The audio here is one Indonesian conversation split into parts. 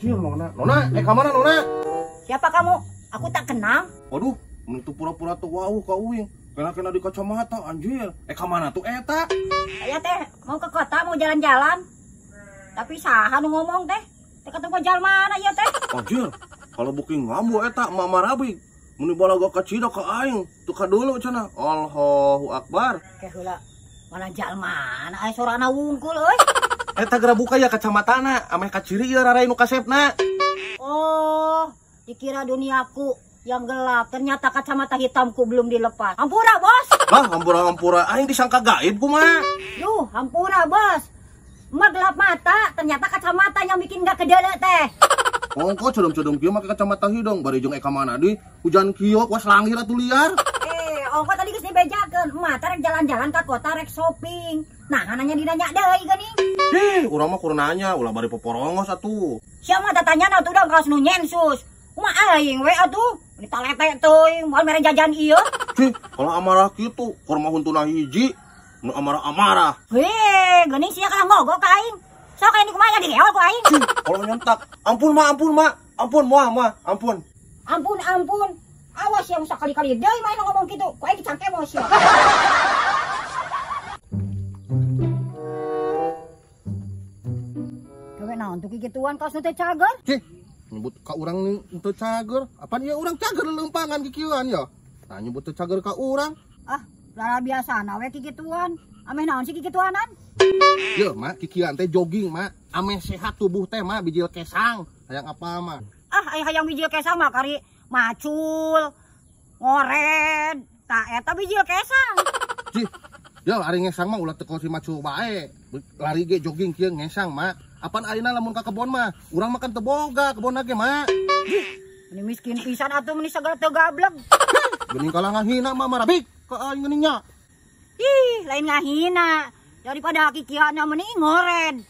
anjir Nona. Nona, kemana Nona? Siapa kamu? Aku tak kenal. Waduh, mentu pura-pura tuh wau kauing. Kena di kacamata anjir. Kemana tuh eta? Saya teh mau ke kota, mau jalan-jalan. Tapi saha nu ngomong teh? Teh ketemu jalan mana ya teh? Anjir, kalau booking ngambu eta mama rabi. Muni balaga ka cida ka aing. Tuh ka dulu cenah. Allahu Akbar. Keh heula. Mana jalan mana aya sorana wungkul euy. Eta geura buka ya kacamatana, ameh ka ciri ieu rarai nu kasepna. Oh, dikira duniaku yang gelap, ternyata kacamata hitamku belum dilepas. Hampura, Bos. Lah, hampura aing disangka gaib kumaha. Yuh, hampura, Bos. Emak gelap mata, ternyata kacamata yang bikin gak kedele teh. Ongko cedem-cedem kieu make kacamata hidung, bari jeung eka mana di hujan kieu was langir atuh liar. Ongko tadi geus dibejakeun, emak rek jalan-jalan ka kota rek shopping. Nah, nanya dinanya deui geuning. Urang mah kudu nanya, ulah bari poporongos atuh. Sia mah tatanyana atuh da kaos nu nyensus. Kumaha aing we atuh? Ditalete teuing, moal mere jajan ieu. Kalau amarah kitu, kurma huntuna hiji, nu amarah-amarah. Heh, geuning sia kalah mogok ka aing. Sok aing kumaha direol ku aing. Kalau nyentak, ampun moah, ampun. Ampun. Awas ya usah kali-kali deui main ngomong kitu. Ku aing dicangke emosi. Gawe naon tuh kikituan kaos nu teh cager? Nyebut ka urang nih teu cager. Apaan ieu urang cager leumpangan kikieuan ya? Tah nyebut teu cager ka urang. Ah, lara biasana we kikituan. Ameh naon sih kikituanan? Yeuh, Mak, kikieuan teh jogging, Mak. Ameh sehat tubuh teh, Mak, bijil kesang. Hayang apa, Mak? Ah, aya hayang bijil kesang mah kari macul, ngored, tak eta bijil kesang. Ya ari ngesang mah ulah teu si macul bae. Lari ge jogging kieu ngesang, Mak. Apaan ayeuna lamun ka kebon mah? Urang mah kan teu boga kebonna ge, Mak. Ini miskin pisan atuh meni sagala teu gablek. Geuning kalangan hina mah marabik ka aing geuningnya. Ih, lain ngahina. Daripada kikiana meni ngored.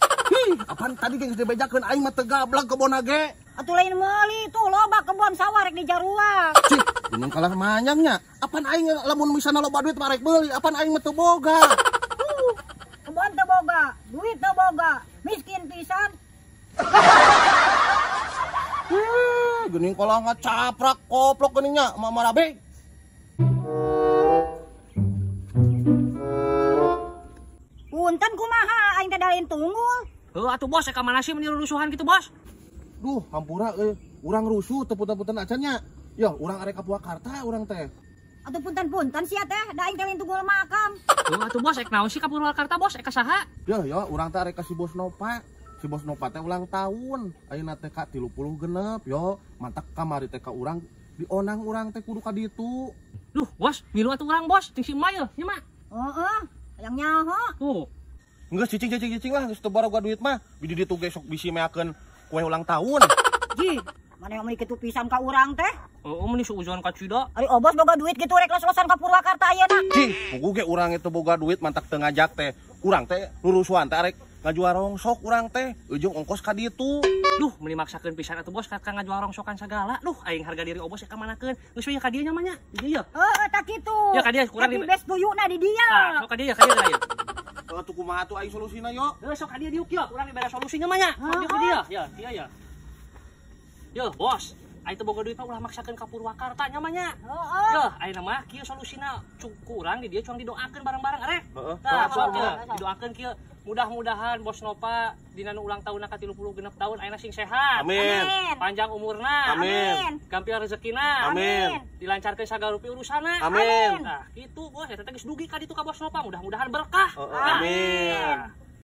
Apaan tadi geus dibejakeun aing mah teu gablek kebonna ge. Atuh lain meuli tuh loba kebon sawah rek di Jarua. Geuning kalah manyangnya. Apaan aing lamun misalna loba duit mah rek beuli, apaan aing mah teu boga. Kebon teu boga, duit teu boga, miskin pisan. Geuning kalah ngacaprak koplok geuningnya mah marabik. Punten kumaha aing teh dalin tunggul. Heuh atuh Bos, ka mana sih meniru rusuhan gitu Bos? Duh, hampura urang rusuh teu punten-punten acannya. Ya, urang arek ka Purwakarta urang teh. Atuh punten-punten sia teh, da aing teh dalin tunggul makam. Heuh atuh Bos, naon sih ka Purwakarta Bos? Ka saha? Ya, urang teh arek ka si Bos Nova. Si Bos Nova teh ulang tahun. Ayeuna teh ka 30 genep, yo. Mantak kamari teh ka urang dionang urang teh kudu ka ditu. Duh, Bos, milu atuh urang Bos, ting si Mail, nya mah. Heeh, hayang nyaho. Tuh. Enggak cicing lah, geus teu baroga duit mah. Bidi ditu ge sok bisi meakeun kue ulang tahun. Ji, mana yang meuni kitu pisan ka urang teh? Oh, meni suuzon ka cida. Ari obos boga duit gitu rek los-losan ka Purwakarta ayeuna. Pugu ge urang itu boga duit mantak teu ngajak teh. Urang teh lurusuan teh arek ngajual rongsok urang teh. Ujung ongkos ka ditu. Duh, meni maksakeun pisan atuh Bos ka ngajual rongsokan sagala. Duh, aing harga diri obos ka manakeun. Geus we ka dieu nya mah nya. Di dieu. Heeh, tak kitu. Ya ka dieu kurang di bes duyuna di dia. Ah, sok ka dieu aya. Atuh kumaha tuh aing solusina yo? Heuh sok ka dieu diuk yo, urang dibere solusinya mah nya. Diuk ka dieu. Ya, dia ya. Yo, Bos. Aing teh boga duit mah ulah maksakeun ka Purwakarta nya mah nya. Heeh. Yo, ayeuna mah kieu solusina kurang di dieu cuang didoakeun bareng-bareng arek. Heeh. Tah, sok Heeh. didoakeun kieu. Mudah-mudahan Bos Nova dina nu ulang tahunna ka 30 genep tahun ayeuna sing sehat. Amin. Panjang umurna. Amin. Gampil rezekina. Amin. Dilancarkeun sagala rupi urusanna. Amin. Nah, kitu Bos, eta teh geus dugi ka ditu ka Bos Nova. Mudah-mudahan berkah. Amin. Nah.